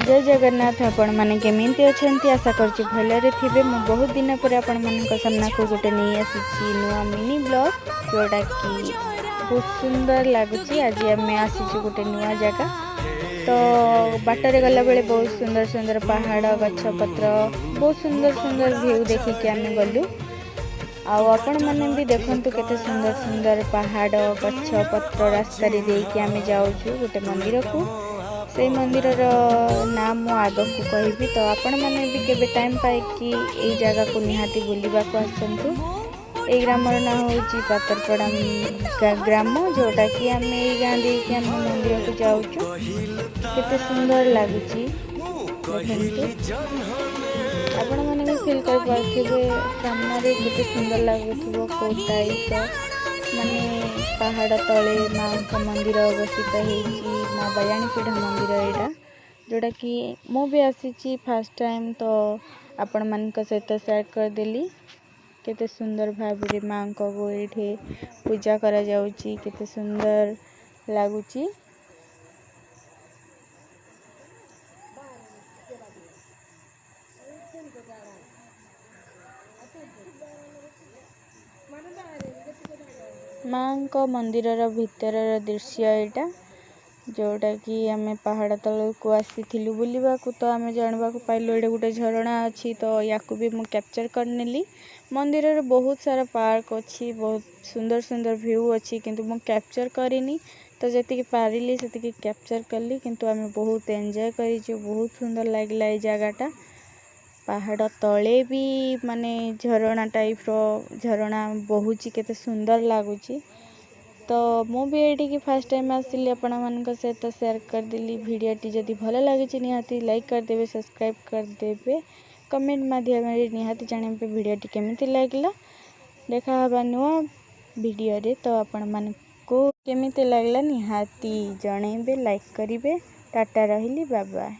जय जगन्नाथ। आपण मैंने केमिति अच्छी आशा करछि भलरे थिबे। मु बहुत दिन पर आपण मानक सामना को गोटे नहीं आसी नुआ मिनी ब्लॉग जोटा कि बहुत सुंदर लगुच। आज आम आसी गोटे नुआ जगह तो बाटर गला बेले बहुत सुंदर सुंदर पहाड़ गछ पत्र बहुत सुंदर सुंदर व्यू देखिकी आम गलु। आपण मैंने भी देखंतु केते सुंदर सुंदर पहाड़ गछ पत्र रास्ता देकी आम जाऊँ गोटे मंदिर को। से मंदिर नाम मु आग को कहबी तो आपण मैंने भी केबे टाइम पाए कि ए जगह को निहाती बुलवा को आसतु। ए ग्राम ना हूँ पातरपड़ा ग्राम जोटा कि आम ए गाँ देकी आम मंदिर को जाऊँ केते सुंदर लगुच। आपण मैंने भी फिल कर पारे सामने केते सुंदर लगुव कौ टाइप माने पहाड़ तले माँ का मंदिर अवस्थित हो माँ बयाणीपीठ मंदिर यहाँ जोटा कि मु भी आसी फास्ट टाइम तो आपण मान सहित शेयर करदेली। केते सुंदर भाव माँ को ये पूजा करा जाउची केते सुंदर लगुच। माँ को मंदिर भितर दृश्य यहाँ जोटा कि आम पहाड़ तल को आसी बुलवा को तो आम जानवा पाइलु ये गोटे झरणा अच्छी तो या भी मुझे कैप्चर करनेली। मंदिर रे बहुत सारा पार्क अच्छी बहुत सुंदर सुंदर व्यू अच्छी किंतु मु कैप्चर करिनी तो जी पारिली से कैप्चर कली किंतु आम बहुत एंजॉय करी बहुत सुंदर लगला ये जगहटा। पहाड़ तले भी माने झरणा टाइप रो झरणा बहुची केते सुंदर लगुच। तो मु भी ये फास्ट टाइम आसिली आपण मानक सहित शेयर करदेली। भिडियोटी जदि भल लगी निहाती लाइक करदेवे सब्सक्राइब करदेवे कमेंट माध्यम निहाती जानवे भिडियोटी केमिति लागला। देखा हबा नुआ वीडियो रे तो आपण मानको केमिति लागला निहाती जणेबे लाइक करिवे। टाटा रहिली बाय बाय।